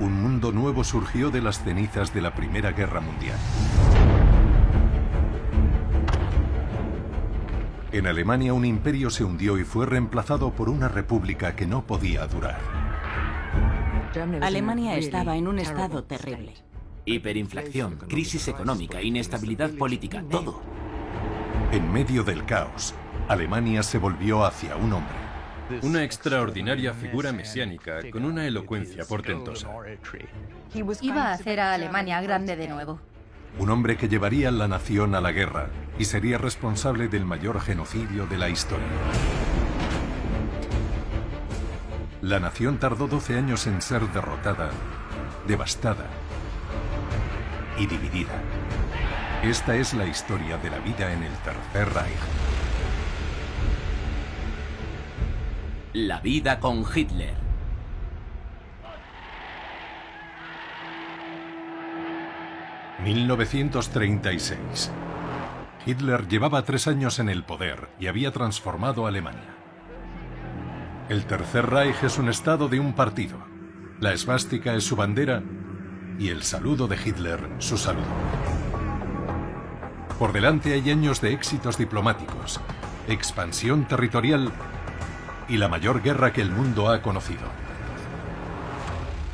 Un mundo nuevo surgió de las cenizas de la Primera Guerra Mundial. En Alemania un imperio se hundió y fue reemplazado por una república que no podía durar. Alemania estaba en un estado terrible. Hiperinflación, crisis económica, inestabilidad política, todo. En medio del caos, Alemania se volvió hacia un hombre. Una extraordinaria figura mesiánica con una elocuencia portentosa. Iba a hacer a Alemania grande de nuevo. Un hombre que llevaría la nación a la guerra y sería responsable del mayor genocidio de la historia. La nación tardó 12 años en ser derrotada, devastada y dividida. Esta es la historia de la vida en el Tercer Reich. La vida con Hitler. ...1936... Hitler llevaba 3 años en el poder y había transformado Alemania. El Tercer Reich es un estado de un partido. La esvástica es su bandera y el saludo de Hitler su saludo. Por delante hay años de éxitos diplomáticos, expansión territorial y la mayor guerra que el mundo ha conocido.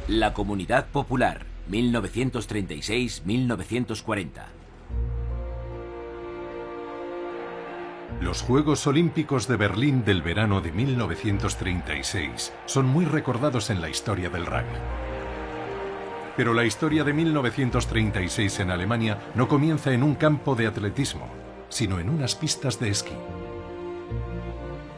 La Comunidad Popular, 1936-1940. Los Juegos Olímpicos de Berlín del verano de 1936 son muy recordados en la historia del Reich. Pero la historia de 1936 en Alemania no comienza en un campo de atletismo, sino en unas pistas de esquí.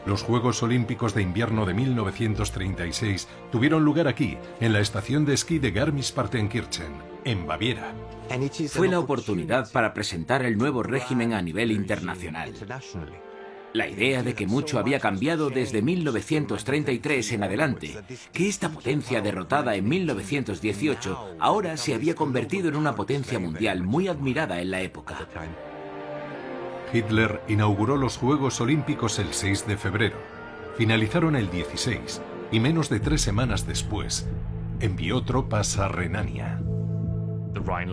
Los Juegos Olímpicos de Invierno de 1936 tuvieron lugar aquí, en la estación de esquí de Garmisch-Partenkirchen, en Baviera. Fue la oportunidad para presentar el nuevo régimen a nivel internacional. La idea de que mucho había cambiado desde 1933 en adelante, que esta potencia derrotada en 1918 ahora se había convertido en una potencia mundial muy admirada en la época. Hitler inauguró los Juegos Olímpicos el 6 de febrero. Finalizaron el 16 y menos de 3 semanas después envió tropas a Renania.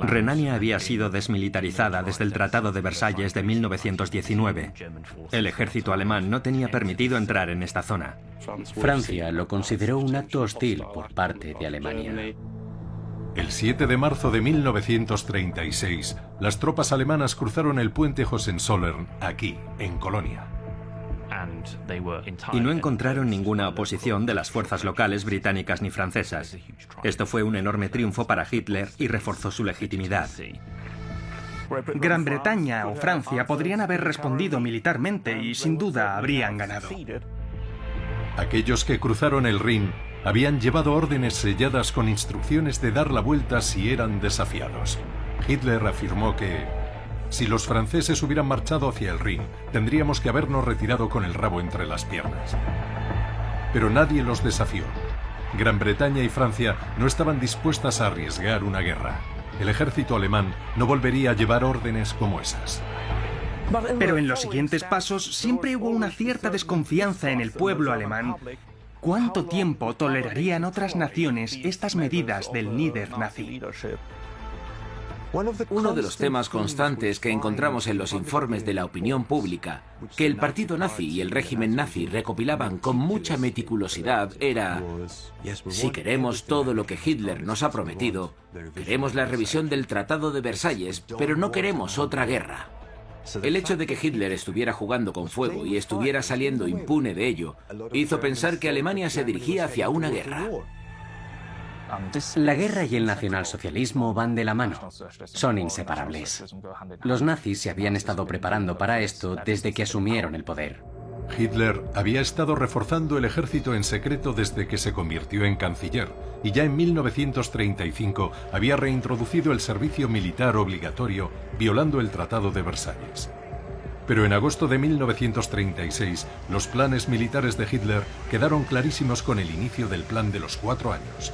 Renania había sido desmilitarizada desde el Tratado de Versalles de 1919. El ejército alemán no tenía permitido entrar en esta zona. Francia lo consideró un acto hostil por parte de Alemania. El 7 de marzo de 1936, las tropas alemanas cruzaron el puente Hohenzollern, aquí, en Colonia. Y no encontraron ninguna oposición de las fuerzas locales británicas ni francesas. Esto fue un enorme triunfo para Hitler y reforzó su legitimidad. Gran Bretaña o Francia podrían haber respondido militarmente y sin duda habrían ganado. Aquellos que cruzaron el Rin habían llevado órdenes selladas con instrucciones de dar la vuelta si eran desafiados. Hitler afirmó que si los franceses hubieran marchado hacia el Rin, tendríamos que habernos retirado con el rabo entre las piernas. Pero nadie los desafió. Gran Bretaña y Francia no estaban dispuestas a arriesgar una guerra. El ejército alemán no volvería a llevar órdenes como esas. Pero en los siguientes pasos siempre hubo una cierta desconfianza en el pueblo alemán. ¿Cuánto tiempo tolerarían otras naciones estas medidas del líder nazi? Uno de los temas constantes que encontramos en los informes de la opinión pública, que el partido nazi y el régimen nazi recopilaban con mucha meticulosidad, era: si queremos todo lo que Hitler nos ha prometido, queremos la revisión del Tratado de Versalles, pero no queremos otra guerra. El hecho de que Hitler estuviera jugando con fuego y estuviera saliendo impune de ello, hizo pensar que Alemania se dirigía hacia una guerra. La guerra y el nacionalsocialismo van de la mano. Son inseparables. Los nazis se habían estado preparando para esto desde que asumieron el poder. Hitler había estado reforzando el ejército en secreto desde que se convirtió en canciller y ya en 1935 había reintroducido el servicio militar obligatorio, violando el Tratado de Versalles. Pero en agosto de 1936, los planes militares de Hitler quedaron clarísimos con el inicio del Plan de los 4 años.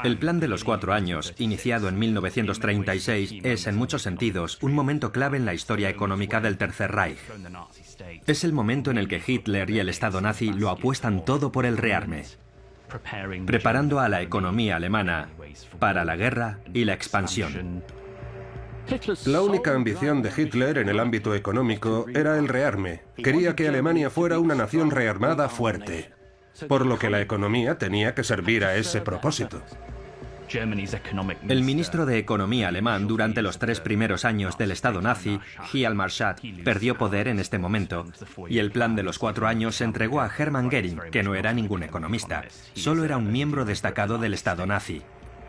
El plan de los 4 años, iniciado en 1936, es en muchos sentidos un momento clave en la historia económica del Tercer Reich. Es el momento en el que Hitler y el Estado nazi lo apuestan todo por el rearme. preparando a la economía alemana para la guerra y la expansión. La única ambición de Hitler en el ámbito económico era el rearme. Quería que Alemania fuera una nación rearmada fuerte, por lo que la economía tenía que servir a ese propósito. El ministro de Economía alemán durante los 3 primeros años del Estado nazi, Hjalmar perdió poder en este momento, y el plan de los 4 años se entregó a Hermann Göring, que no era ningún economista, solo era un miembro destacado del Estado nazi.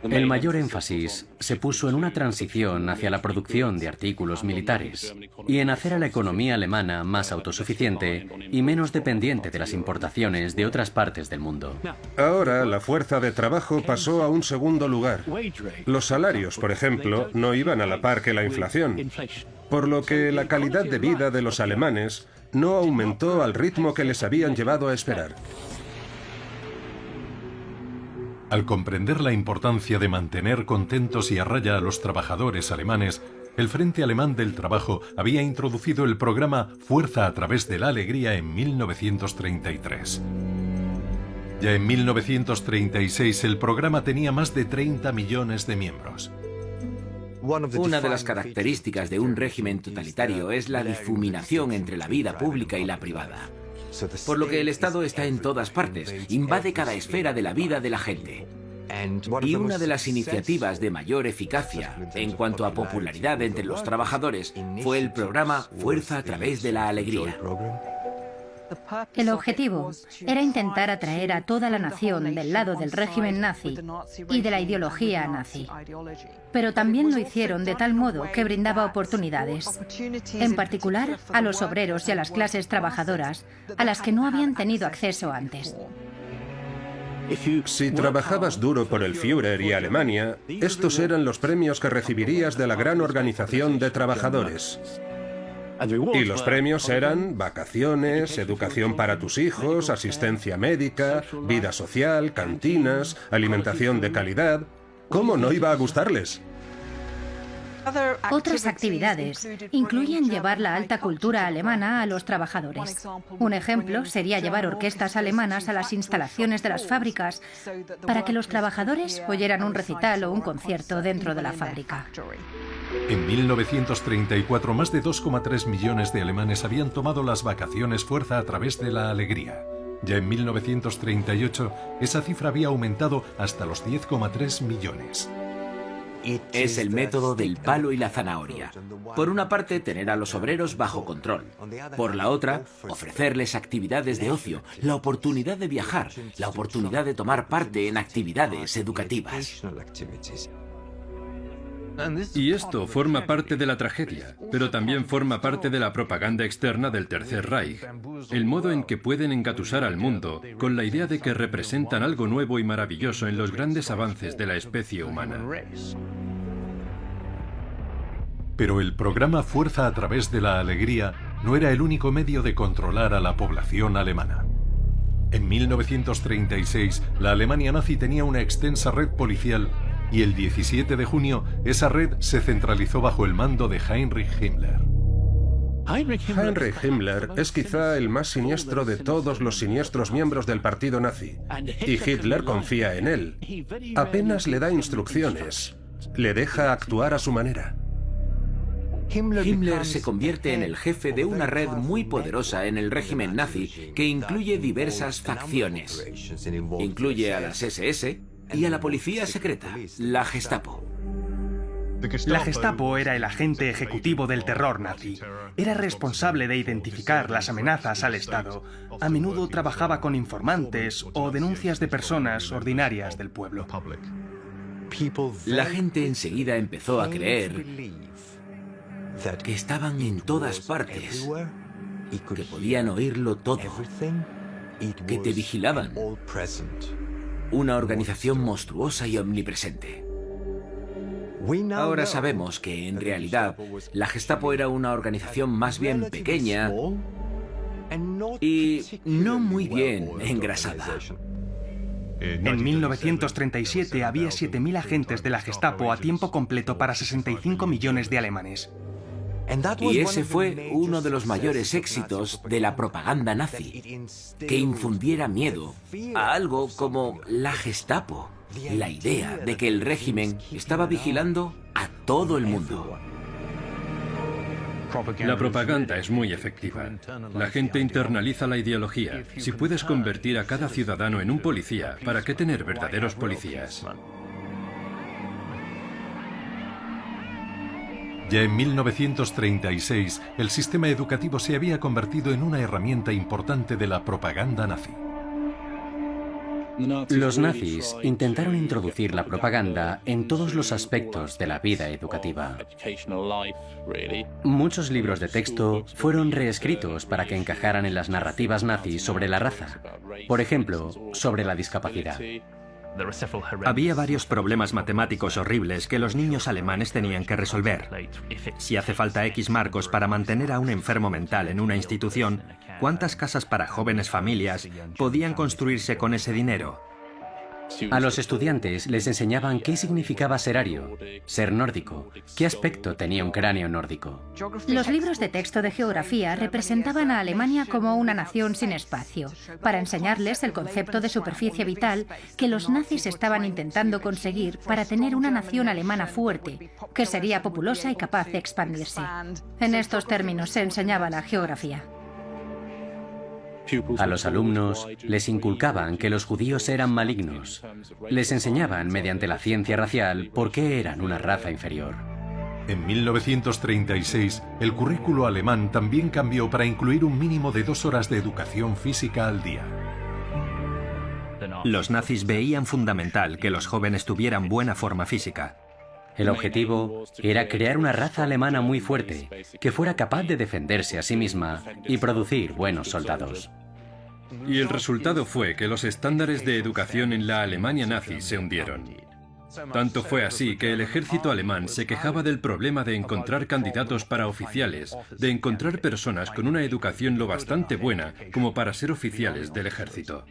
El mayor énfasis se puso en una transición hacia la producción de artículos militares y en hacer a la economía alemana más autosuficiente y menos dependiente de las importaciones de otras partes del mundo. Ahora la fuerza de trabajo pasó a un segundo lugar. Los salarios, por ejemplo, no iban a la par que la inflación, por lo que la calidad de vida de los alemanes no aumentó al ritmo que les habían llevado a esperar. Al comprender la importancia de mantener contentos y a raya a los trabajadores alemanes, el Frente Alemán del Trabajo había introducido el programa Fuerza a través de la Alegría en 1933. Ya en 1936 el programa tenía más de 30 millones de miembros. Una de las características de un régimen totalitario es la difuminación entre la vida pública y la privada. Por lo que el Estado está en todas partes, invade cada esfera de la vida de la gente. Y una de las iniciativas de mayor eficacia en cuanto a popularidad entre los trabajadores fue el programa Fuerza a través de la Alegría. El objetivo era intentar atraer a toda la nación del lado del régimen nazi y de la ideología nazi. Pero también lo hicieron de tal modo que brindaba oportunidades, en particular a los obreros y a las clases trabajadoras, a las que no habían tenido acceso antes. Si trabajabas duro por el Führer y Alemania, estos eran los premios que recibirías de la gran organización de trabajadores. Y los premios eran vacaciones, educación para tus hijos, asistencia médica, vida social, cantinas, alimentación de calidad. ¿Cómo no iba a gustarles? Otras actividades incluyen llevar la alta cultura alemana a los trabajadores. Un ejemplo sería llevar orquestas alemanas a las instalaciones de las fábricas para que los trabajadores oyeran un recital o un concierto dentro de la fábrica. En 1934, más de 2,3 millones de alemanes habían tomado las vacaciones Fuerza a través de la Alegría. Ya en 1938, esa cifra había aumentado hasta los 10,3 millones. Es el método del palo y la zanahoria. Por una parte, tener a los obreros bajo control. Por la otra, ofrecerles actividades de ocio, la oportunidad de viajar, la oportunidad de tomar parte en actividades educativas. Y esto forma parte de la tragedia, pero también forma parte de la propaganda externa del Tercer Reich. El modo en que pueden engatusar al mundo con la idea de que representan algo nuevo y maravilloso en los grandes avances de la especie humana. Pero el programa Fuerza a través de la Alegría no era el único medio de controlar a la población alemana. En 1936, la Alemania nazi tenía una extensa red policial y el 17 de junio esa red se centralizó bajo el mando de Heinrich Himmler. Heinrich Himmler es quizá el más siniestro de todos los siniestros miembros del partido nazi, y Hitler confía en él. Apenas le da instrucciones, le deja actuar a su manera. Himmler se convierte en el jefe de una red muy poderosa en el régimen nazi que incluye diversas facciones. Incluye a las SS y a la policía secreta, la Gestapo. La Gestapo era el agente ejecutivo del terror nazi. Era responsable de identificar las amenazas al Estado. A menudo trabajaba con informantes o denuncias de personas ordinarias del pueblo. La gente enseguida empezó a creer que estaban en todas partes, que podían oírlo todo, que te vigilaban. Una organización monstruosa y omnipresente. Ahora sabemos que, en realidad, la Gestapo era una organización más bien pequeña y no muy bien engrasada. En 1937 había 7.000 agentes de la Gestapo a tiempo completo para 65 millones de alemanes. Y ese fue uno de los mayores éxitos de la propaganda nazi, que infundiera miedo a algo como la Gestapo, la idea de que el régimen estaba vigilando a todo el mundo. La propaganda es muy efectiva. La gente internaliza la ideología. Si puedes convertir a cada ciudadano en un policía, ¿para qué tener verdaderos policías? Ya en 1936, el sistema educativo se había convertido en una herramienta importante de la propaganda nazi. Los nazis intentaron introducir la propaganda en todos los aspectos de la vida educativa. Muchos libros de texto fueron reescritos para que encajaran en las narrativas nazis sobre la raza. Por ejemplo, sobre la discapacidad. Había varios problemas matemáticos horribles que los niños alemanes tenían que resolver. Si hace falta X marcos para mantener a un enfermo mental en una institución, ¿cuántas casas para jóvenes familias podían construirse con ese dinero? A los estudiantes les enseñaban qué significaba ser ario, ser nórdico, qué aspecto tenía un cráneo nórdico. Los libros de texto de geografía representaban a Alemania como una nación sin espacio, para enseñarles el concepto de superficie vital que los nazis estaban intentando conseguir para tener una nación alemana fuerte, que sería populosa y capaz de expandirse. En estos términos se enseñaba la geografía. A los alumnos les inculcaban que los judíos eran malignos. Les enseñaban mediante la ciencia racial por qué eran una raza inferior. En 1936, el currículo alemán también cambió para incluir un mínimo de 2 horas de educación física al día. Los nazis veían fundamental que los jóvenes tuvieran buena forma física. El objetivo era crear una raza alemana muy fuerte, que fuera capaz de defenderse a sí misma y producir buenos soldados. Y el resultado fue que los estándares de educación en la Alemania nazi se hundieron. Tanto fue así que el ejército alemán se quejaba del problema de encontrar candidatos para oficiales, de encontrar personas con una educación lo bastante buena como para ser oficiales del ejército.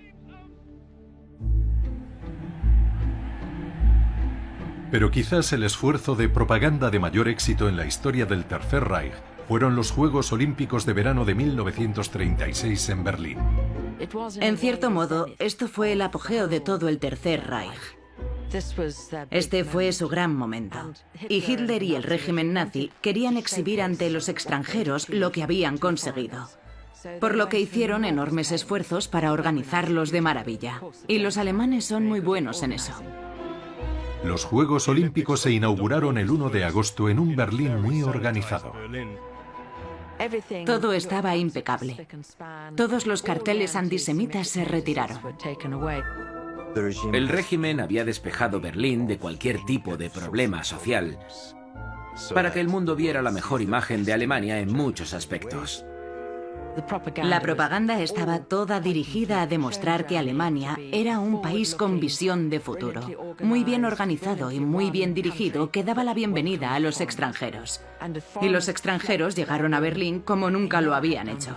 Pero quizás el esfuerzo de propaganda de mayor éxito en la historia del Tercer Reich fueron los Juegos Olímpicos de Verano de 1936 en Berlín. En cierto modo, esto fue el apogeo de todo el Tercer Reich. Este fue su gran momento. Y Hitler y el régimen nazi querían exhibir ante los extranjeros lo que habían conseguido. Por lo que hicieron enormes esfuerzos para organizarlos de maravilla. Y los alemanes son muy buenos en eso. Los Juegos Olímpicos se inauguraron el 1 de agosto en un Berlín muy organizado. Todo estaba impecable. Todos los carteles antisemitas se retiraron. El régimen había despejado Berlín de cualquier tipo de problema social para que el mundo viera la mejor imagen de Alemania en muchos aspectos. La propaganda estaba toda dirigida a demostrar que Alemania era un país con visión de futuro, muy bien organizado y muy bien dirigido, que daba la bienvenida a los extranjeros. Y los extranjeros llegaron a Berlín como nunca lo habían hecho.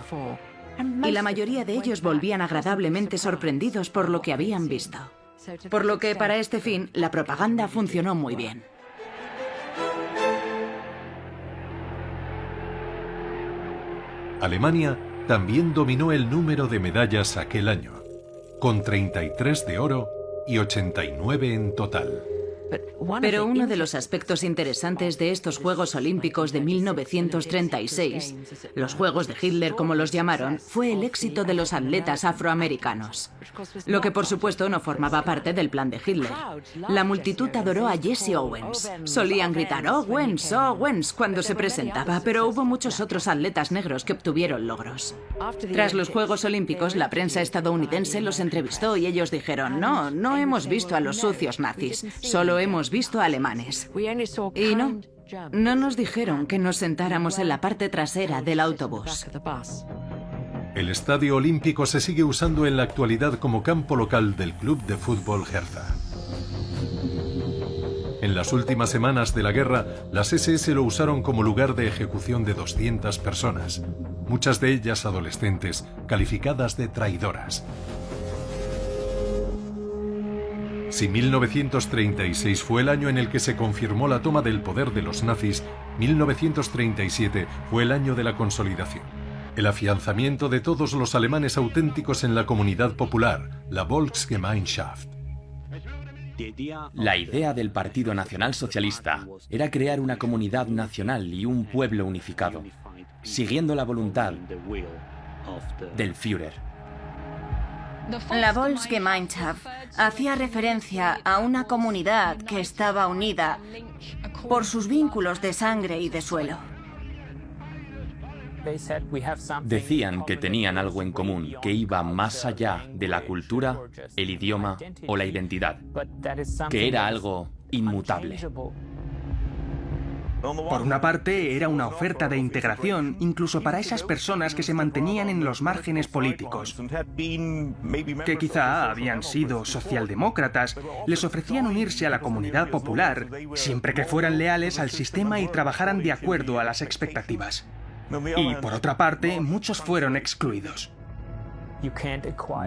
Y la mayoría de ellos volvían agradablemente sorprendidos por lo que habían visto. Por lo que para este fin, la propaganda funcionó muy bien. Alemania también dominó el número de medallas aquel año, con 33 de oro y 89 en total. Pero uno de los aspectos interesantes de estos Juegos Olímpicos de 1936, los Juegos de Hitler como los llamaron, fue el éxito de los atletas afroamericanos. Lo que por supuesto no formaba parte del plan de Hitler. La multitud adoró a Jesse Owens. Solían gritar "Owens, Owens" cuando se presentaba, pero hubo muchos otros atletas negros que obtuvieron logros. Tras los Juegos Olímpicos, la prensa estadounidense los entrevistó y ellos dijeron: no hemos visto a los sucios nazis, solo hemos visto alemanes. Y no nos dijeron que nos sentáramos en la parte trasera del autobús. El Estadio Olímpico se sigue usando en la actualidad como campo local del club de fútbol Hertha. En las últimas semanas de la guerra, las SS lo usaron como lugar de ejecución de 200 personas, muchas de ellas adolescentes, calificadas de traidoras. Si 1936 fue el año en el que se confirmó la toma del poder de los nazis, 1937 fue el año de la consolidación. El afianzamiento de todos los alemanes auténticos en la comunidad popular, la Volksgemeinschaft. La idea del Partido Nacional Socialista era crear una comunidad nacional y un pueblo unificado, siguiendo la voluntad del Führer. La Volksgemeinschaft hacía referencia a una comunidad que estaba unida por sus vínculos de sangre y de suelo. Decían que tenían algo en común, que iba más allá de la cultura, el idioma o la identidad, que era algo inmutable. Por una parte, era una oferta de integración, incluso para esas personas que se mantenían en los márgenes políticos, que quizá habían sido socialdemócratas, les ofrecían unirse a la comunidad popular, siempre que fueran leales al sistema y trabajaran de acuerdo a las expectativas. Y por otra parte, muchos fueron excluidos.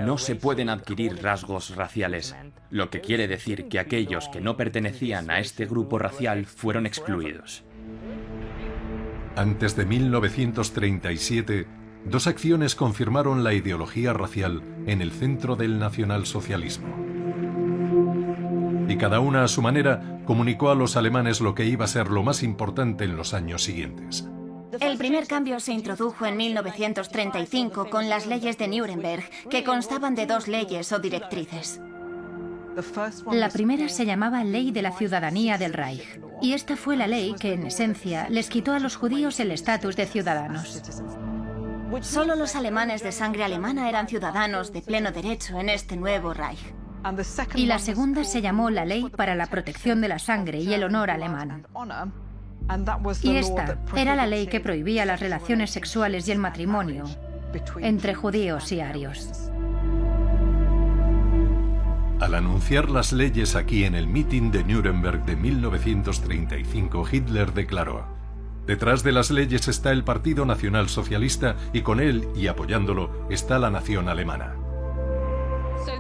No se pueden adquirir rasgos raciales, lo que quiere decir que aquellos que no pertenecían a este grupo racial fueron excluidos. Antes de 1937, dos acciones confirmaron la ideología racial en el centro del nacionalsocialismo. Y cada una a su manera comunicó a los alemanes lo que iba a ser lo más importante en los años siguientes. El primer cambio se introdujo en 1935 con las leyes de Nuremberg, que constaban de dos leyes o directrices. La primera se llamaba Ley de la Ciudadanía del Reich, y esta fue la ley que, en esencia, les quitó a los judíos el estatus de ciudadanos. Solo los alemanes de sangre alemana eran ciudadanos de pleno derecho en este nuevo Reich. Y la segunda se llamó la Ley para la Protección de la Sangre y el Honor Alemán. Y esta era la ley que prohibía las relaciones sexuales y el matrimonio entre judíos y arios. Al anunciar las leyes aquí en el mitin de Nuremberg de 1935, Hitler declaró: detrás de las leyes está el Partido Nacional Socialista y con él, y apoyándolo, está la nación alemana.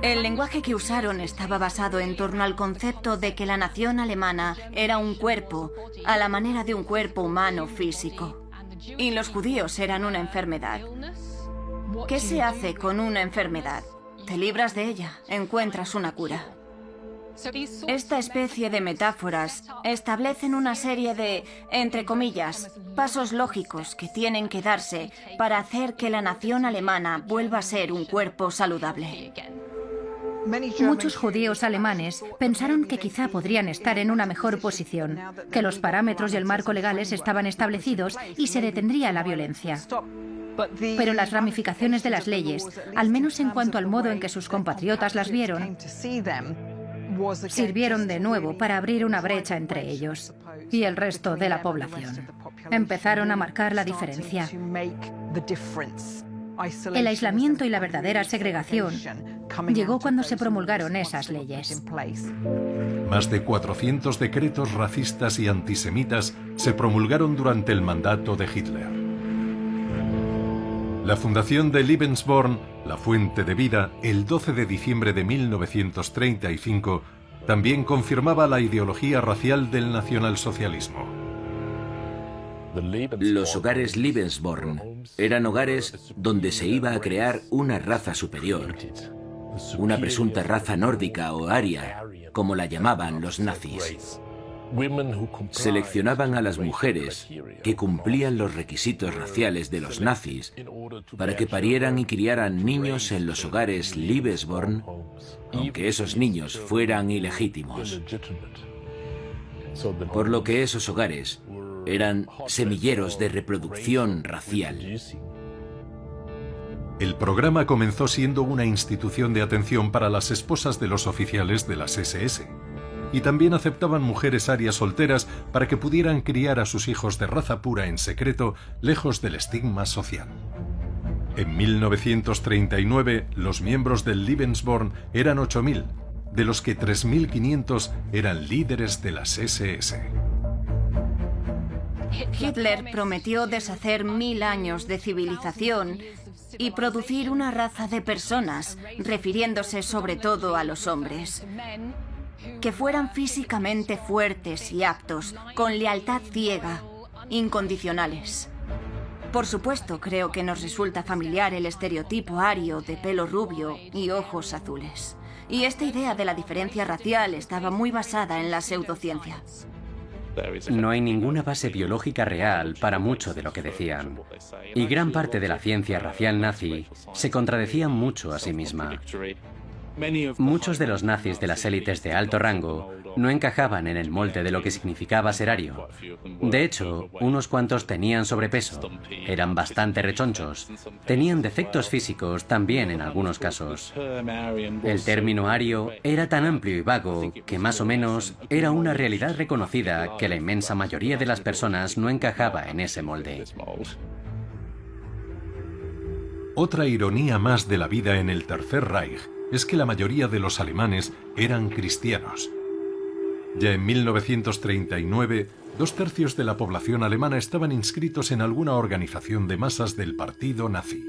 El lenguaje que usaron estaba basado en torno al concepto de que la nación alemana era un cuerpo, a la manera de un cuerpo humano físico. Y los judíos eran una enfermedad. ¿Qué se hace con una enfermedad? Te libras de ella, encuentras una cura. Esta especie de metáforas establecen una serie de, entre comillas, pasos lógicos que tienen que darse para hacer que la nación alemana vuelva a ser un cuerpo saludable. Muchos judíos alemanes pensaron que quizá podrían estar en una mejor posición, que los parámetros y el marco legales estaban establecidos y se detendría la violencia. Pero las ramificaciones de las leyes, al menos en cuanto al modo en que sus compatriotas las vieron, sirvieron de nuevo para abrir una brecha entre ellos y el resto de la población. Empezaron a marcar la diferencia. El aislamiento y la verdadera segregación llegó cuando se promulgaron esas leyes. Más de 400 decretos racistas y antisemitas se promulgaron durante el mandato de Hitler. La fundación de Lebensborn, la fuente de vida, el 12 de diciembre de 1935, también confirmaba la ideología racial del nacionalsocialismo. Los hogares Lebensborn eran hogares donde se iba a crear una raza superior, una presunta raza nórdica o aria, como la llamaban los nazis. Seleccionaban a las mujeres que cumplían los requisitos raciales de los nazis para que parieran y criaran niños en los hogares Lebensborn, aunque esos niños fueran ilegítimos. Por lo que esos hogares eran semilleros de reproducción racial. El programa comenzó siendo una institución de atención para las esposas de los oficiales de las SS. Y también aceptaban mujeres arias solteras para que pudieran criar a sus hijos de raza pura en secreto, lejos del estigma social. En 1939, los miembros del Lebensborn eran 8.000, de los que 3.500 eran líderes de las SS. Hitler prometió deshacer 1000 años de civilización y producir una raza de personas, refiriéndose sobre todo a los hombres. que fueran físicamente fuertes y aptos, con lealtad ciega, incondicionales. Por supuesto, creo que nos resulta familiar el estereotipo ario de pelo rubio y ojos azules. Y esta idea de la diferencia racial estaba muy basada en la pseudociencia. No hay ninguna base biológica real para mucho de lo que decían. Y gran parte de la ciencia racial nazi se contradecía mucho a sí misma. Muchos de los nazis de las élites de alto rango no encajaban en el molde de lo que significaba ser ario. De hecho, unos cuantos tenían sobrepeso, eran bastante rechonchos, tenían defectos físicos también en algunos casos. El término ario era tan amplio y vago que más o menos era una realidad reconocida que la inmensa mayoría de las personas no encajaba en ese molde. Otra ironía más de la vida en el Tercer Reich es que la mayoría de los alemanes eran cristianos. Ya en 1939, 2/3 de la población alemana estaban inscritos en alguna organización de masas del partido nazi.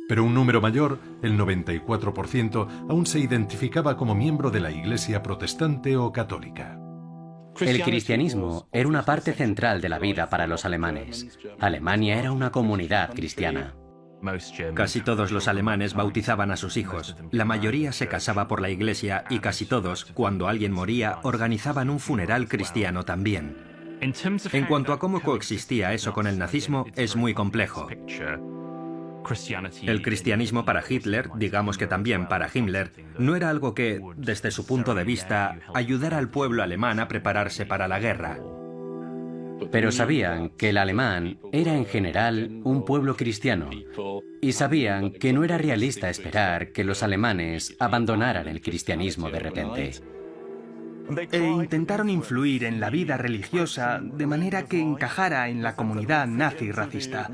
Pero un número mayor, el 94%, aún se identificaba como miembro de la Iglesia protestante o católica. El cristianismo era una parte central de la vida para los alemanes. Alemania era una comunidad cristiana. Casi todos los alemanes bautizaban a sus hijos, la mayoría se casaba por la iglesia y casi todos, cuando alguien moría, organizaban un funeral cristiano también. En cuanto a cómo coexistía eso con el nazismo, es muy complejo. El cristianismo para Hitler, digamos que también para Himmler, no era algo que, desde su punto de vista, ayudara al pueblo alemán a prepararse para la guerra. Pero sabían que el alemán era en general un pueblo cristiano y sabían que no era realista esperar que los alemanes abandonaran el cristianismo de repente. E intentaron influir en la vida religiosa de manera que encajara en la comunidad nazi racista.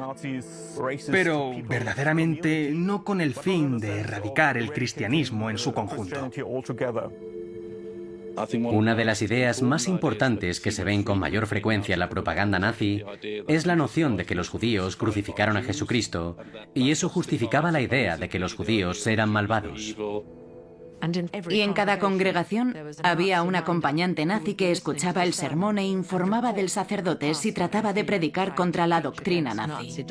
Pero verdaderamente no con el fin de erradicar el cristianismo en su conjunto. Una de las ideas más importantes que se ven con mayor frecuencia en la propaganda nazi es la noción de que los judíos crucificaron a Jesucristo y eso justificaba la idea de que los judíos eran malvados. Y en cada congregación había un acompañante nazi que escuchaba el sermón e informaba del sacerdote si trataba de predicar contra la doctrina nazi.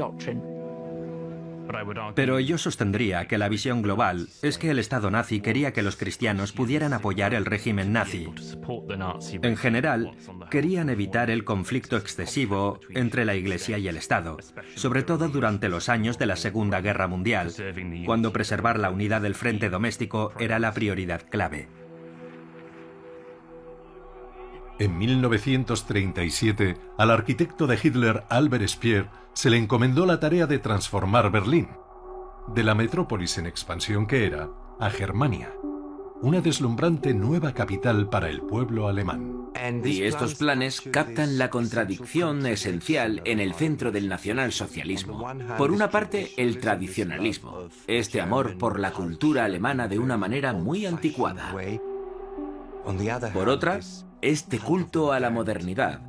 Pero yo sostendría que la visión global es que el Estado nazi quería que los cristianos pudieran apoyar el régimen nazi. En general, querían evitar el conflicto excesivo entre la Iglesia y el Estado, sobre todo durante los años de la Segunda Guerra Mundial, cuando preservar la unidad del frente doméstico era la prioridad clave. En 1937, al arquitecto de Hitler, Albert Speer, se le encomendó la tarea de transformar Berlín, de la metrópolis en expansión que era, a Germania, una deslumbrante nueva capital para el pueblo alemán. Y estos planes captan la contradicción esencial en el centro del nacionalsocialismo. Por una parte, el tradicionalismo, este amor por la cultura alemana de una manera muy anticuada. Por otra, este culto a la modernidad,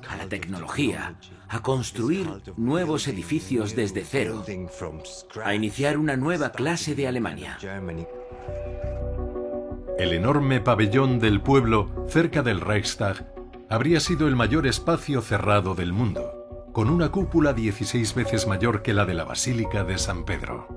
a la tecnología, a construir nuevos edificios desde cero, a iniciar una nueva clase de Alemania. El enorme pabellón del pueblo, cerca del Reichstag, habría sido el mayor espacio cerrado del mundo, con una cúpula 16 veces mayor que la de la Basílica de San Pedro.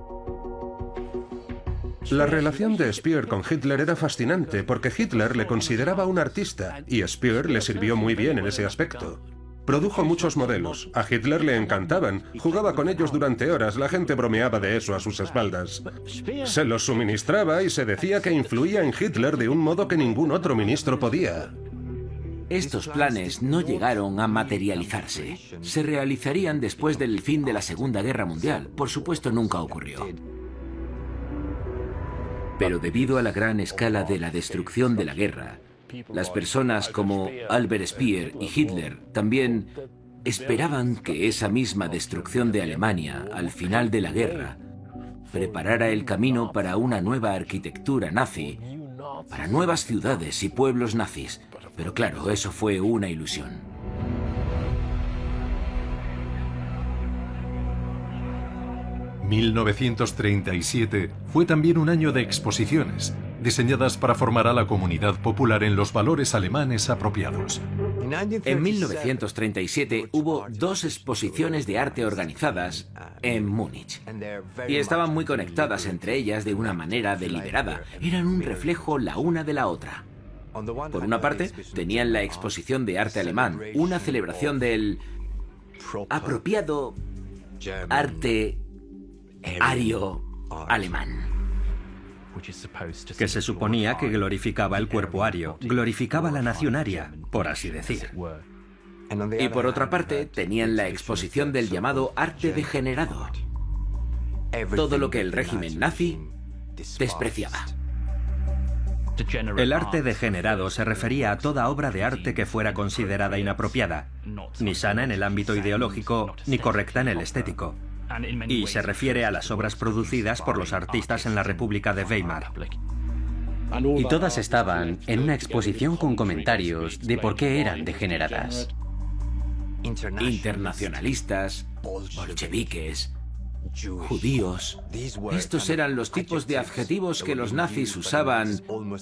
La relación de Speer con Hitler era fascinante porque Hitler le consideraba un artista y Speer le sirvió muy bien en ese aspecto. Produjo muchos modelos, a Hitler le encantaban, jugaba con ellos durante horas, la gente bromeaba de eso a sus espaldas. Se los suministraba y se decía que influía en Hitler de un modo que ningún otro ministro podía. Estos planes no llegaron a materializarse. Se realizarían después del fin de la Segunda Guerra Mundial. Por supuesto, nunca ocurrió. Pero debido a la gran escala de la destrucción de la guerra, las personas como Albert Speer y Hitler también esperaban que esa misma destrucción de Alemania al final de la guerra preparara el camino para una nueva arquitectura nazi, para nuevas ciudades y pueblos nazis. Pero claro, eso fue una ilusión. ...1937 fue también un año de exposiciones, diseñadas para formar a la comunidad popular en los valores alemanes apropiados. En 1937 hubo 2 exposiciones de arte organizadas en Múnich. Y estaban muy conectadas entre ellas de una manera deliberada. Eran un reflejo la una de la otra. Por una parte, tenían la exposición de arte alemán, una celebración del apropiado arte ario alemán, que se suponía que glorificaba el cuerpo ario, glorificaba la nación aria, por así decir. Y por otra parte, tenían la exposición del llamado arte degenerado, todo lo que el régimen nazi despreciaba. El arte degenerado se refería a toda obra de arte que fuera considerada inapropiada, ni sana en el ámbito ideológico, ni correcta en el estético. Y se refiere a las obras producidas por los artistas en la República de Weimar. Y todas estaban en una exposición con comentarios de por qué eran degeneradas. Internacionalistas, bolcheviques, judíos. Estos eran los tipos de adjetivos que los nazis usaban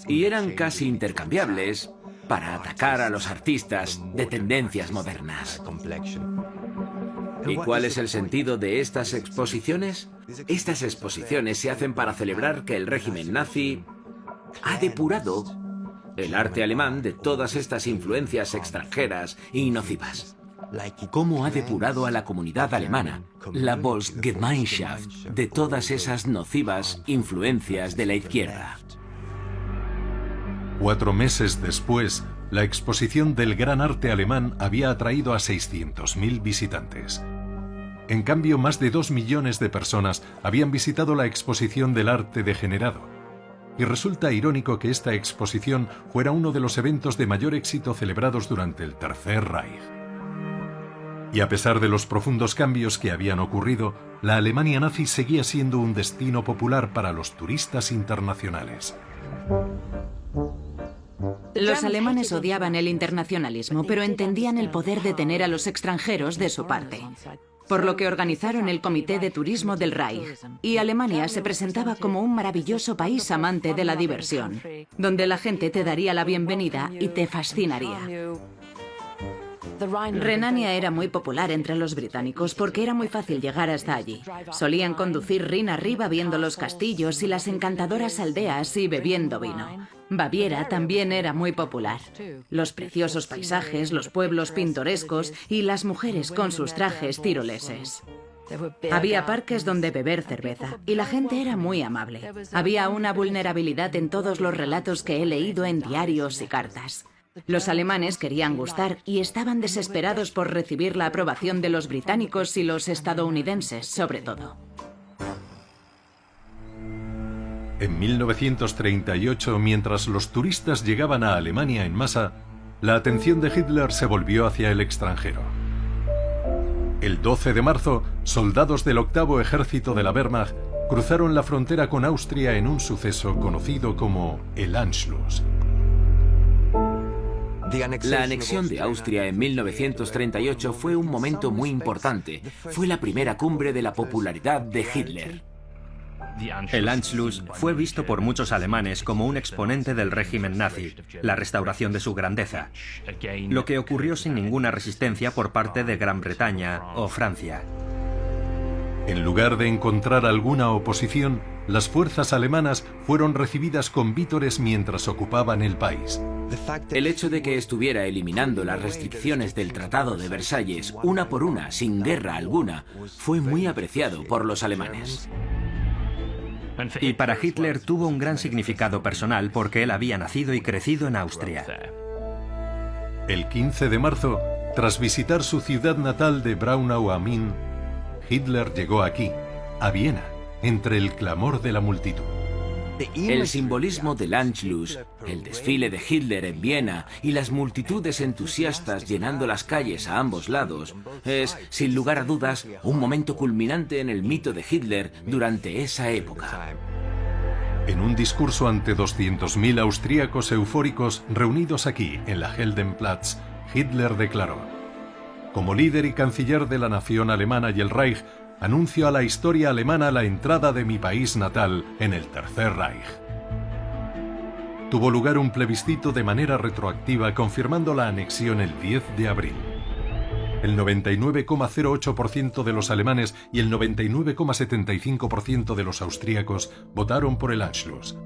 y eran casi intercambiables para atacar a los artistas de tendencias modernas. ¿Y cuál es el sentido de estas exposiciones? Estas exposiciones se hacen para celebrar que el régimen nazi ha depurado el arte alemán de todas estas influencias extranjeras y nocivas. ¿Cómo ha depurado a la comunidad alemana, la Volksgemeinschaft, de todas esas nocivas influencias de la izquierda? 4 meses después, la exposición del gran arte alemán había atraído a 600.000 visitantes. En cambio, más de 2 millones de personas habían visitado la exposición del arte degenerado. Y resulta irónico que esta exposición fuera uno de los eventos de mayor éxito celebrados durante el Tercer Reich. Y a pesar de los profundos cambios que habían ocurrido, la Alemania nazi seguía siendo un destino popular para los turistas internacionales. Los alemanes odiaban el internacionalismo, pero entendían el poder de tener a los extranjeros de su parte. Por lo que organizaron el Comité de Turismo del Reich, y Alemania se presentaba como un maravilloso país amante de la diversión, donde la gente te daría la bienvenida y te fascinaría. Renania era muy popular entre los británicos porque era muy fácil llegar hasta allí. Solían conducir Rin arriba viendo los castillos y las encantadoras aldeas y bebiendo vino. Baviera también era muy popular. Los preciosos paisajes, los pueblos pintorescos y las mujeres con sus trajes tiroleses. Había parques donde beber cerveza y la gente era muy amable. Había una vulnerabilidad en todos los relatos que he leído en diarios y cartas. Los alemanes querían gustar y estaban desesperados por recibir la aprobación de los británicos y los estadounidenses, sobre todo. En 1938, mientras los turistas llegaban a Alemania en masa, la atención de Hitler se volvió hacia el extranjero. El 12 de marzo, soldados del 8º Ejército de la Wehrmacht cruzaron la frontera con Austria en un suceso conocido como el Anschluss. La anexión de Austria en 1938 fue un momento muy importante. Fue la primera cumbre de la popularidad de Hitler. El Anschluss fue visto por muchos alemanes como un exponente del régimen nazi, la restauración de su grandeza, lo que ocurrió sin ninguna resistencia por parte de Gran Bretaña o Francia. En lugar de encontrar alguna oposición, las fuerzas alemanas fueron recibidas con vítores mientras ocupaban el país. El hecho de que estuviera eliminando las restricciones del Tratado de Versalles una por una, sin guerra alguna, fue muy apreciado por los alemanes. Y para Hitler tuvo un gran significado personal porque él había nacido y crecido en Austria. El 15 de marzo, tras visitar su ciudad natal de Braunau am Inn, Hitler llegó aquí, a Viena, entre el clamor de la multitud. El simbolismo del Anschluss, el desfile de Hitler en Viena y las multitudes entusiastas llenando las calles a ambos lados es, sin lugar a dudas, un momento culminante en el mito de Hitler durante esa época. En un discurso ante 200.000 austríacos eufóricos reunidos aquí, en la Heldenplatz, Hitler declaró: como líder y canciller de la nación alemana y el Reich, anuncio a la historia alemana la entrada de mi país natal en el Tercer Reich. tuvo lugar un plebiscito de manera retroactiva confirmando la anexión el 10 de abril. El 99,08% de los alemanes y el 99,75% de los austríacos votaron por el Anschluss.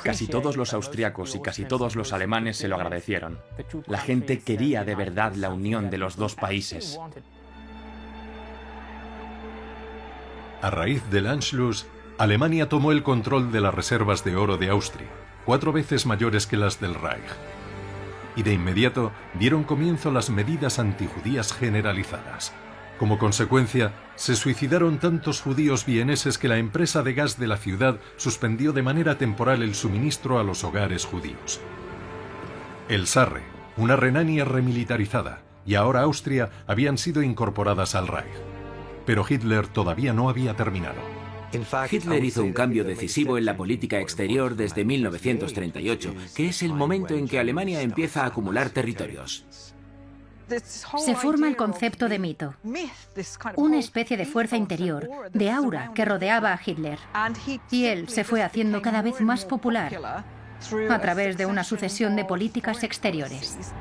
Casi todos los austríacos y casi todos los alemanes se lo agradecieron. La gente quería de verdad la unión de los dos países. A raíz del Anschluss, Alemania tomó el control de las reservas de oro de Austria, 4 veces mayores que las del Reich. Y de inmediato dieron comienzo las medidas antijudías generalizadas. Como consecuencia, se suicidaron tantos judíos vieneses que la empresa de gas de la ciudad suspendió de manera temporal el suministro a los hogares judíos. El Sarre, una Renania remilitarizada, y ahora Austria habían sido incorporadas al Reich. Pero Hitler todavía no había terminado. Hitler hizo un cambio decisivo en la política exterior desde 1938, que es el momento en que Alemania empieza a acumular territorios. Se forma el concepto de mito, una especie de fuerza interior, de aura que rodeaba a Hitler. Y él se fue haciendo cada vez más popular a través de una sucesión de políticas exteriores.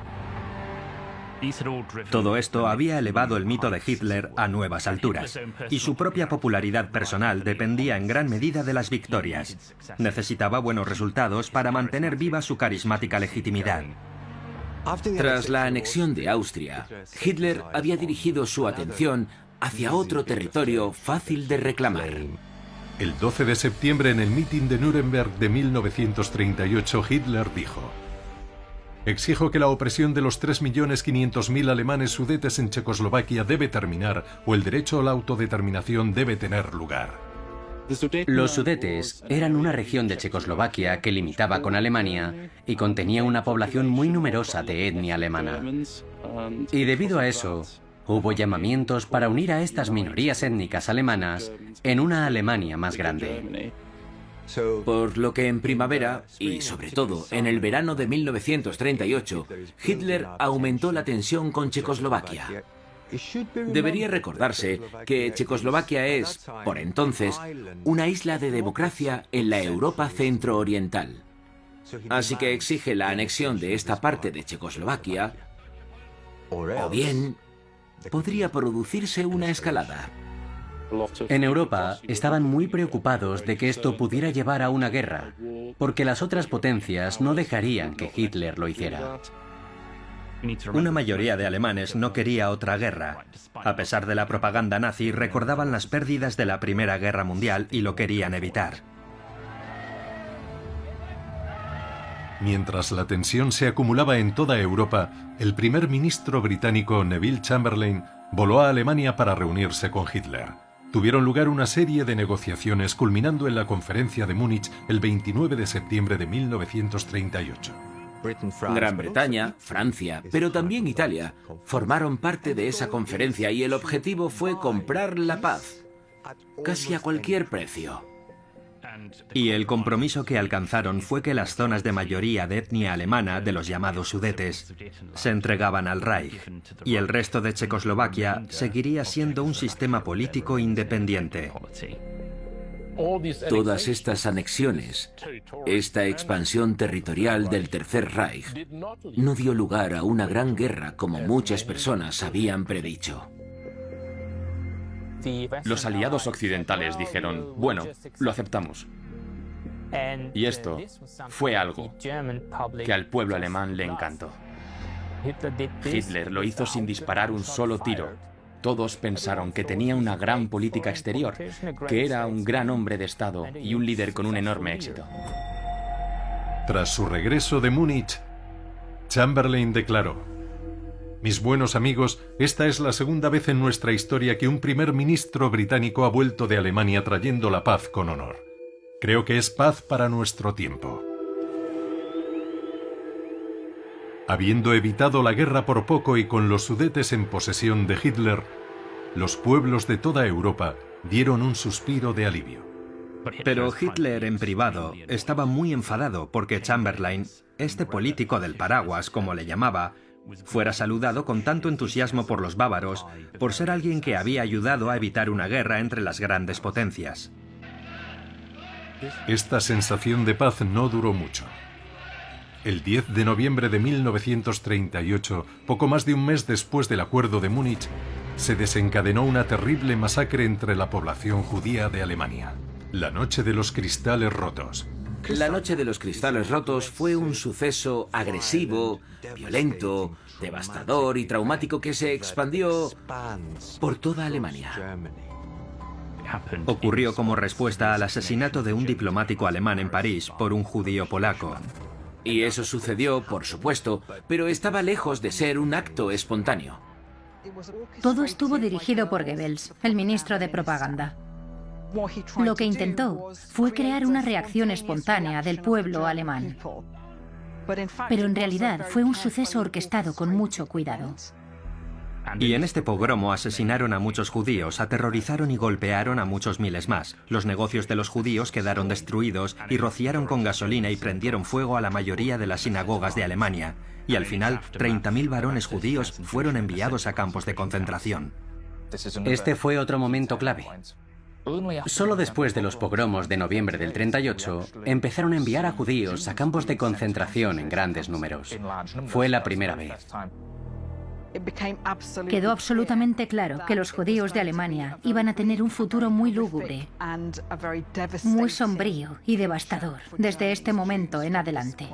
Todo esto había elevado el mito de Hitler a nuevas alturas, y su propia popularidad personal dependía en gran medida de las victorias. Necesitaba buenos resultados para mantener viva su carismática legitimidad. Tras la anexión de Austria, Hitler había dirigido su atención hacia otro territorio fácil de reclamar. El 12 de septiembre, en el mitin de Nuremberg de 1938, Hitler dijo: «Exijo que la opresión de los 3.500.000 alemanes sudetes en Checoslovaquia debe terminar, o el derecho a la autodeterminación debe tener lugar». Los Sudetes eran una región de Checoslovaquia que limitaba con Alemania y contenía una población muy numerosa de etnia alemana. Y debido a eso, hubo llamamientos para unir a estas minorías étnicas alemanas en una Alemania más grande. Por lo que en primavera, y sobre todo en el verano de 1938, Hitler aumentó la tensión con Checoslovaquia. Debería recordarse que Checoslovaquia es, por entonces, una isla de democracia en la Europa centro-oriental. Así que exige la anexión de esta parte de Checoslovaquia, o bien podría producirse una escalada. En Europa estaban muy preocupados de que esto pudiera llevar a una guerra, porque las otras potencias no dejarían que Hitler lo hiciera. Una mayoría de alemanes no quería otra guerra. A pesar de la propaganda nazi, recordaban las pérdidas de la Primera Guerra Mundial y lo querían evitar. Mientras la tensión se acumulaba en toda Europa, el primer ministro británico Neville Chamberlain voló a Alemania para reunirse con Hitler. Tuvieron lugar una serie de negociaciones culminando en la conferencia de Múnich el 29 de septiembre de 1938. Gran Bretaña, Francia, pero también Italia, formaron parte de esa conferencia y el objetivo fue comprar la paz, casi a cualquier precio. Y el compromiso que alcanzaron fue que las zonas de mayoría de etnia alemana, de los llamados Sudetes, se entregaban al Reich, y el resto de Checoslovaquia seguiría siendo un sistema político independiente. Todas estas anexiones, esta expansión territorial del Tercer Reich, no dio lugar a una gran guerra como muchas personas habían predicho. Los aliados occidentales dijeron: bueno, lo aceptamos. Y esto fue algo que al pueblo alemán le encantó. Hitler lo hizo sin disparar un solo tiro. Todos pensaron que tenía una gran política exterior, que era un gran hombre de Estado y un líder con un enorme éxito. Tras su regreso de Múnich, Chamberlain declaró: «Mis buenos amigos, esta es la segunda vez en nuestra historia que un primer ministro británico ha vuelto de Alemania trayendo la paz con honor. Creo que es paz para nuestro tiempo». Habiendo evitado la guerra por poco y con los Sudetes en posesión de Hitler, los pueblos de toda Europa dieron un suspiro de alivio. Pero Hitler en privado estaba muy enfadado porque Chamberlain, este político del paraguas como le llamaba, fuera saludado con tanto entusiasmo por los bávaros por ser alguien que había ayudado a evitar una guerra entre las grandes potencias. Esta sensación de paz no duró mucho. El 10 de noviembre de 1938, poco más de un mes después del Acuerdo de Múnich, se desencadenó una terrible masacre entre la población judía de Alemania. La Noche de los Cristales Rotos. La Noche de los Cristales Rotos fue un suceso agresivo, violento, devastador y traumático que se expandió por toda Alemania. Ocurrió como respuesta al asesinato de un diplomático alemán en París por un judío polaco. Y eso sucedió, por supuesto, pero estaba lejos de ser un acto espontáneo. Todo estuvo dirigido por Goebbels, el ministro de propaganda. Lo que intentó fue crear una reacción espontánea del pueblo alemán. Pero en realidad fue un suceso orquestado con mucho cuidado. Y en este pogromo asesinaron a muchos judíos, aterrorizaron y golpearon a muchos miles más. Los negocios de los judíos quedaron destruidos y rociaron con gasolina y prendieron fuego a la mayoría de las sinagogas de Alemania. Y al final, 30.000 varones judíos fueron enviados a campos de concentración. Este fue otro momento clave. Solo después de los pogromos de noviembre del 38, empezaron a enviar a judíos a campos de concentración en grandes números. Fue la primera vez. Quedó absolutamente claro que los judíos de Alemania iban a tener un futuro muy lúgubre, muy sombrío y devastador desde este momento en adelante.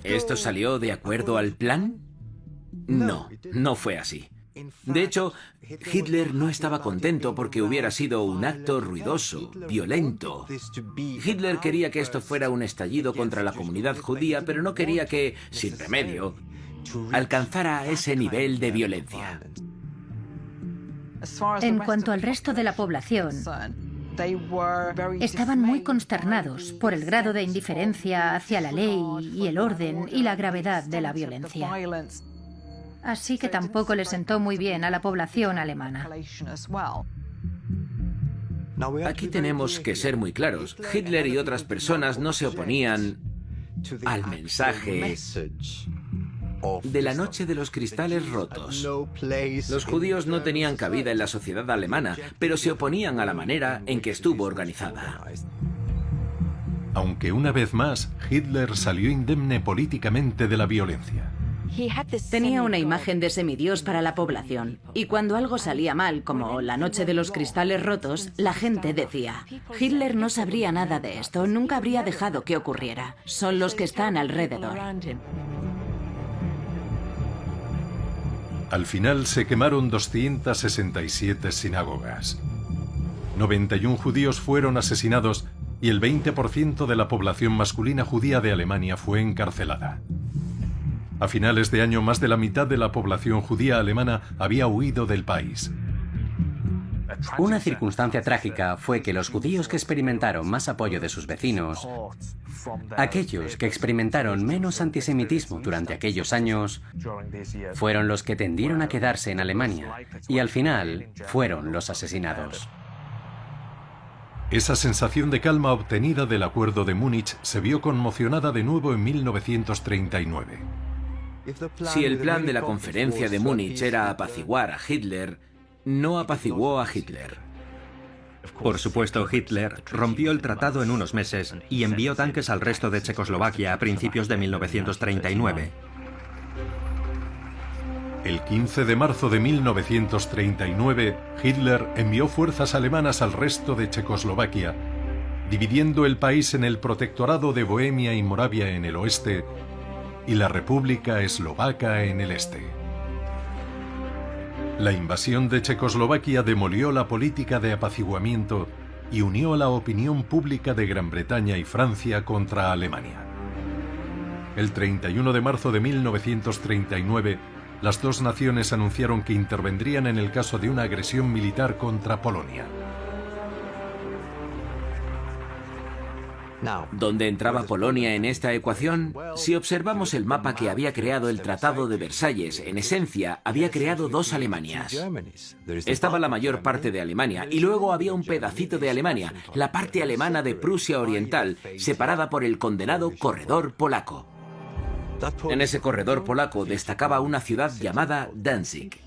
¿Esto salió de acuerdo al plan? No, no fue así. De hecho, Hitler no estaba contento porque hubiera sido un acto ruidoso, violento. Hitler quería que esto fuera un estallido contra la comunidad judía, pero no quería que, sin remedio, alcanzara ese nivel de violencia. En cuanto al resto de la población, estaban muy consternados por el grado de indiferencia hacia la ley y el orden y la gravedad de la violencia. Así que tampoco le sentó muy bien a la población alemana. Aquí tenemos que ser muy claros. Hitler y otras personas no se oponían al mensaje de la Noche de los Cristales Rotos. Los judíos no tenían cabida en la sociedad alemana, pero se oponían a la manera en que estuvo organizada. Aunque una vez más, Hitler salió indemne políticamente de la violencia. Tenía una imagen de semidios para la población, y cuando algo salía mal, como la Noche de los Cristales Rotos, la gente decía: Hitler no sabría nada de esto, nunca habría dejado que ocurriera. Son los que están alrededor. Al final se quemaron 267 sinagogas. 91 judíos fueron asesinados y el 20% de la población masculina judía de Alemania fue encarcelada. A finales de año, más de la mitad de la población judía alemana había huido del país. Una circunstancia trágica fue que los judíos que experimentaron más apoyo de sus vecinos, aquellos que experimentaron menos antisemitismo durante aquellos años, fueron los que tendieron a quedarse en Alemania y al final fueron los asesinados. Esa sensación de calma obtenida del Acuerdo de Múnich se vio conmocionada de nuevo en 1939. Si el plan de la conferencia de Múnich era apaciguar a Hitler, no apaciguó a Hitler. Por supuesto, Hitler rompió el tratado en unos meses y envió tanques al resto de Checoslovaquia a principios de 1939. El 15 de marzo de 1939, Hitler envió fuerzas alemanas al resto de Checoslovaquia, dividiendo el país en el protectorado de Bohemia y Moravia en el oeste y la República Eslovaca en el este. La invasión de Checoslovaquia demolió la política de apaciguamiento y unió a la opinión pública de Gran Bretaña y Francia contra Alemania. El 31 de marzo de 1939, las dos naciones anunciaron que intervendrían en el caso de una agresión militar contra Polonia. ¿Dónde entraba Polonia en esta ecuación? Si observamos el mapa que había creado el Tratado de Versalles, en esencia, había creado dos Alemanias. Estaba la mayor parte de Alemania y luego había un pedacito de Alemania, la parte alemana de Prusia Oriental, separada por el condenado Corredor Polaco. En ese corredor polaco destacaba una ciudad llamada Danzig.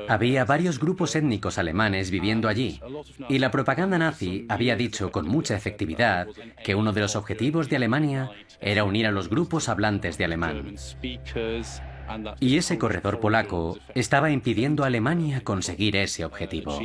Había varios grupos étnicos alemanes viviendo allí, y la propaganda nazi había dicho con mucha efectividad que uno de los objetivos de Alemania era unir a los grupos hablantes de alemán. Y ese corredor polaco estaba impidiendo a Alemania conseguir ese objetivo.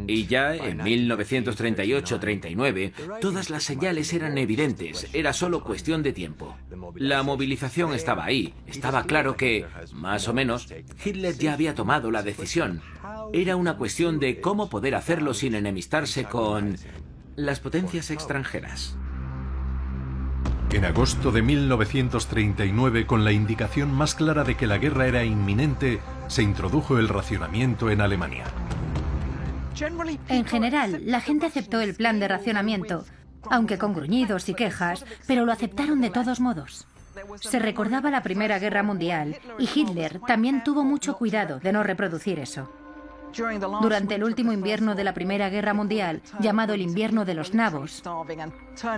Y ya en 1938-39, todas las señales eran evidentes, era solo cuestión de tiempo. La movilización estaba ahí, estaba claro que, más o menos, Hitler ya había tomado la decisión. Era una cuestión de cómo poder hacerlo sin enemistarse con las potencias extranjeras. En agosto de 1939, con la indicación más clara de que la guerra era inminente, se introdujo el racionamiento en Alemania. En general, la gente aceptó el plan de racionamiento, aunque con gruñidos y quejas, pero lo aceptaron de todos modos. Se recordaba la Primera Guerra Mundial y Hitler también tuvo mucho cuidado de no reproducir eso. Durante el último invierno de la Primera Guerra Mundial, llamado el invierno de los nabos,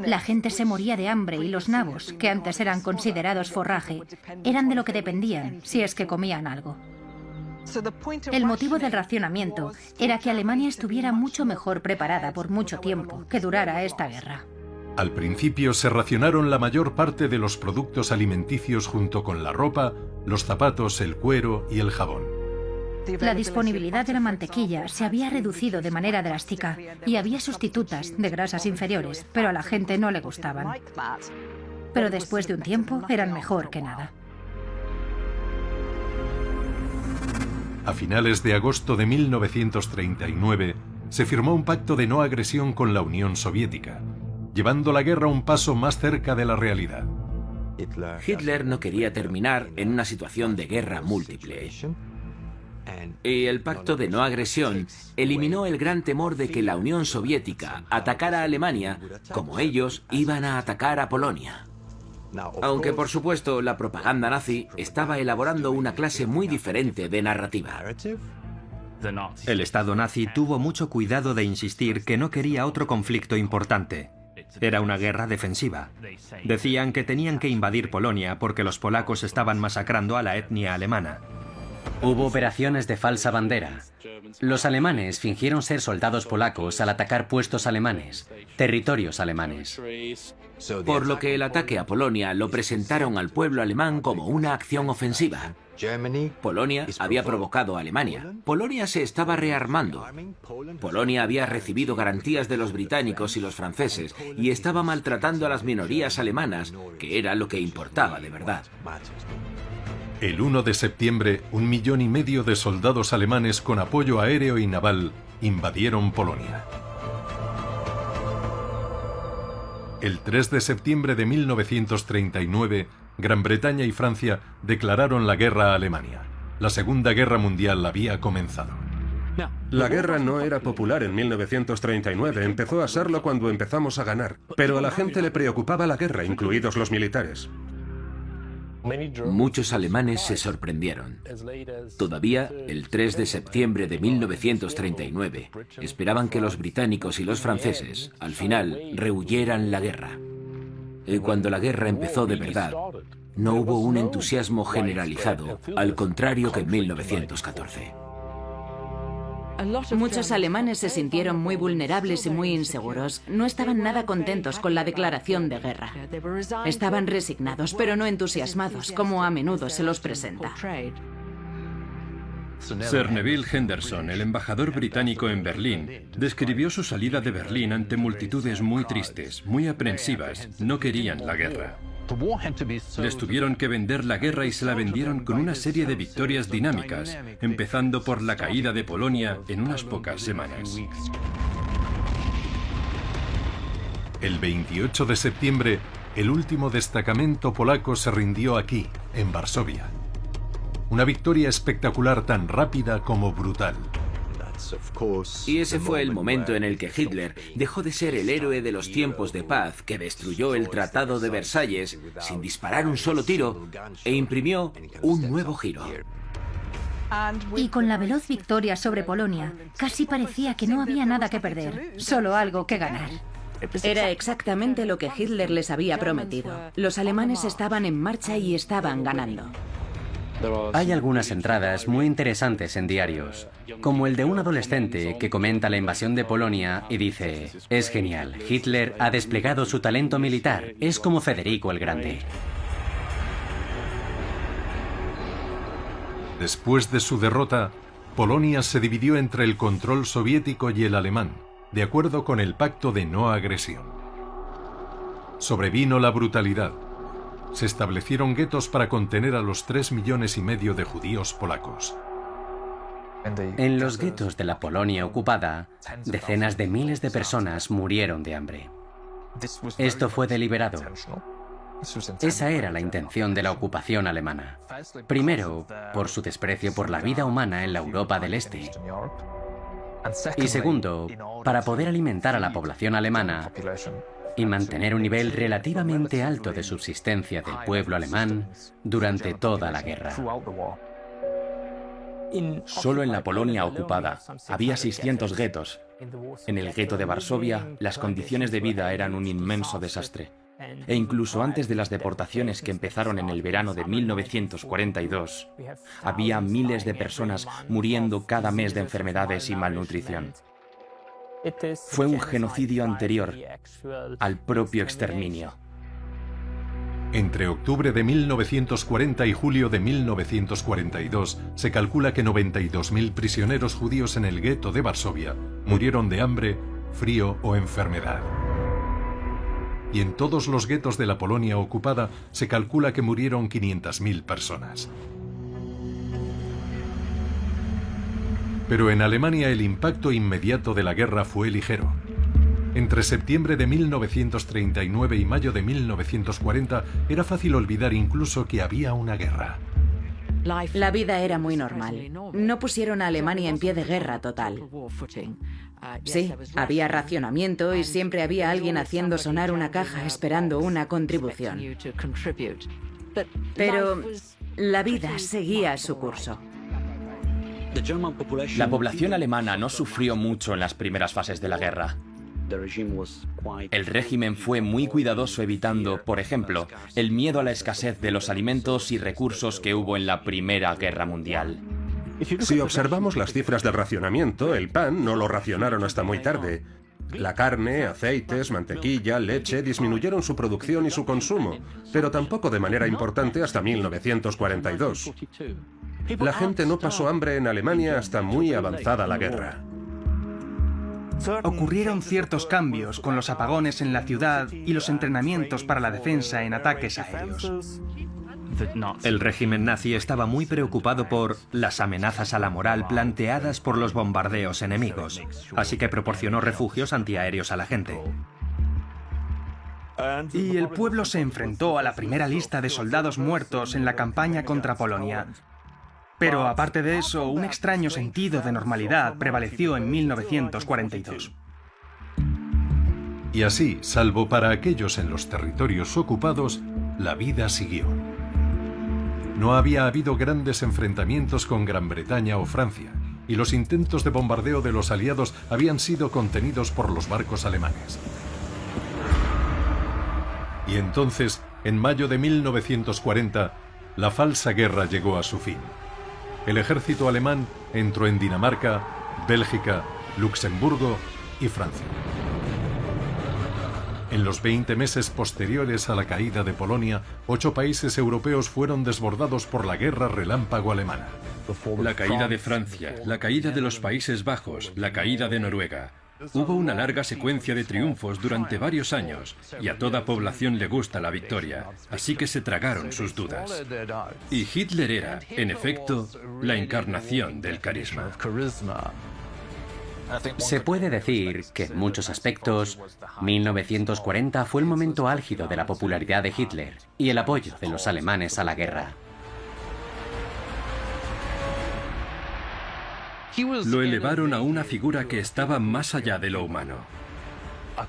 la gente se moría de hambre y los nabos, que antes eran considerados forraje, eran de lo que dependían si es que comían algo. El motivo del racionamiento era que Alemania estuviera mucho mejor preparada por mucho tiempo que durara esta guerra. Al principio se racionaron la mayor parte de los productos alimenticios junto con la ropa, los zapatos, el cuero y el jabón. La disponibilidad de la mantequilla se había reducido de manera drástica y había sustitutas de grasas inferiores, pero a la gente no le gustaban. Pero después de un tiempo eran mejor que nada. A finales de agosto de 1939, se firmó un pacto de no agresión con la Unión Soviética, llevando la guerra un paso más cerca de la realidad. Hitler no quería terminar en una situación de guerra múltiple. Y el pacto de no agresión eliminó el gran temor de que la Unión Soviética atacara a Alemania como ellos iban a atacar a Polonia. Aunque, por supuesto, la propaganda nazi estaba elaborando una clase muy diferente de narrativa. El Estado nazi tuvo mucho cuidado de insistir que no quería otro conflicto importante. Era una guerra defensiva. Decían que tenían que invadir Polonia porque los polacos estaban masacrando a la etnia alemana. Hubo operaciones de falsa bandera. Los alemanes fingieron ser soldados polacos al atacar puestos alemanes, territorios alemanes. Por lo que el ataque a Polonia lo presentaron al pueblo alemán como una acción ofensiva. Polonia había provocado a Alemania. Polonia se estaba rearmando. Polonia había recibido garantías de los británicos y los franceses y estaba maltratando a las minorías alemanas, que era lo que importaba de verdad. El 1 de septiembre, 1,5 millones de soldados alemanes con apoyo aéreo y naval invadieron Polonia. El 3 de septiembre de 1939, Gran Bretaña y Francia declararon la guerra a Alemania. La Segunda Guerra Mundial había comenzado. La guerra no era popular en 1939, empezó a serlo cuando empezamos a ganar. Pero a la gente le preocupaba la guerra, incluidos los militares. Muchos alemanes se sorprendieron. Todavía, el 3 de septiembre de 1939, esperaban que los británicos y los franceses, al final, rehuyeran la guerra. Y cuando la guerra empezó de verdad, no hubo un entusiasmo generalizado, al contrario que en 1914. Muchos alemanes se sintieron muy vulnerables y muy inseguros. No estaban nada contentos con la declaración de guerra. Estaban resignados, pero no entusiasmados, como a menudo se los presenta. Sir Neville Henderson, el embajador británico en Berlín, describió su salida de Berlín ante multitudes muy tristes, muy aprensivas. No querían la guerra. Les tuvieron que vender la guerra y se la vendieron con una serie de victorias dinámicas, empezando por la caída de Polonia en unas pocas semanas. El 28 de septiembre, el último destacamento polaco se rindió aquí, en Varsovia. Una victoria espectacular tan rápida como brutal. Y ese fue el momento en el que Hitler dejó de ser el héroe de los tiempos de paz que destruyó el Tratado de Versalles sin disparar un solo tiro e imprimió un nuevo giro. Y con la veloz victoria sobre Polonia, casi parecía que no había nada que perder, solo algo que ganar. Era exactamente lo que Hitler les había prometido. Los alemanes estaban en marcha y estaban ganando. Hay algunas entradas muy interesantes en diarios, como el de un adolescente que comenta la invasión de Polonia y dice: es genial, Hitler ha desplegado su talento militar, es como Federico el Grande. Después de su derrota, Polonia se dividió entre el control soviético y el alemán, de acuerdo con el pacto de no agresión. Sobrevino la brutalidad. Se establecieron guetos para contener a los 3,5 millones de judíos polacos. En los guetos de la Polonia ocupada, decenas de miles de personas murieron de hambre. Esto fue deliberado. Esa era la intención de la ocupación alemana. Primero, por su desprecio por la vida humana en la Europa del Este. Y segundo, para poder alimentar a la población alemana y mantener un nivel relativamente alto de subsistencia del pueblo alemán durante toda la guerra. Solo en la Polonia ocupada había 600 guetos. En el gueto de Varsovia, las condiciones de vida eran un inmenso desastre. E incluso antes de las deportaciones que empezaron en el verano de 1942, había miles de personas muriendo cada mes de enfermedades y malnutrición. Fue un genocidio anterior al propio exterminio. Entre octubre de 1940 y julio de 1942, se calcula que 92.000 prisioneros judíos en el gueto de Varsovia murieron de hambre, frío o enfermedad. Y en todos los guetos de la Polonia ocupada se calcula que murieron 500.000 personas. Pero en Alemania el impacto inmediato de la guerra fue ligero. Entre septiembre de 1939 y mayo de 1940 era fácil olvidar incluso que había una guerra. La vida era muy normal. No pusieron a Alemania en pie de guerra total. Sí, había racionamiento y siempre había alguien haciendo sonar una caja esperando una contribución. Pero la vida seguía su curso. La población alemana no sufrió mucho en las primeras fases de la guerra. El régimen fue muy cuidadoso evitando, por ejemplo, el miedo a la escasez de los alimentos y recursos que hubo en la Primera Guerra Mundial. Si observamos las cifras del racionamiento, el pan no lo racionaron hasta muy tarde. La carne, aceites, mantequilla, leche disminuyeron su producción y su consumo, pero tampoco de manera importante hasta 1942. La gente no pasó hambre en Alemania hasta muy avanzada la guerra. Ocurrieron ciertos cambios con los apagones en la ciudad y los entrenamientos para la defensa en ataques aéreos. El régimen nazi estaba muy preocupado por las amenazas a la moral planteadas por los bombardeos enemigos, así que proporcionó refugios antiaéreos a la gente. Y el pueblo se enfrentó a la primera lista de soldados muertos en la campaña contra Polonia. Pero aparte de eso, un extraño sentido de normalidad prevaleció en 1942. Y así, salvo para aquellos en los territorios ocupados, la vida siguió. No había habido grandes enfrentamientos con Gran Bretaña o Francia, y los intentos de bombardeo de los aliados habían sido contenidos por los barcos alemanes. Y entonces, en mayo de 1940, la falsa guerra llegó a su fin. El ejército alemán entró en Dinamarca, Bélgica, Luxemburgo y Francia. En los 20 meses posteriores a la caída de Polonia, 8 países europeos fueron desbordados por la guerra relámpago alemana. La caída de Francia, la caída de los Países Bajos, la caída de Noruega. Hubo una larga secuencia de triunfos durante varios años y a toda población le gusta la victoria, así que se tragaron sus dudas. Y Hitler era, en efecto, la encarnación del carisma. Se puede decir que en muchos aspectos, 1940 fue el momento álgido de la popularidad de Hitler y el apoyo de los alemanes a la guerra. Lo elevaron a una figura que estaba más allá de lo humano.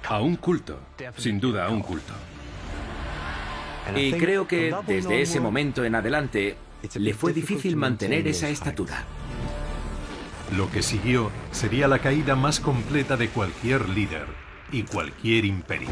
A un culto, sin duda a un culto. Y creo que desde ese momento en adelante le fue difícil mantener esa estatura. Lo que siguió sería la caída más completa de cualquier líder y cualquier imperio.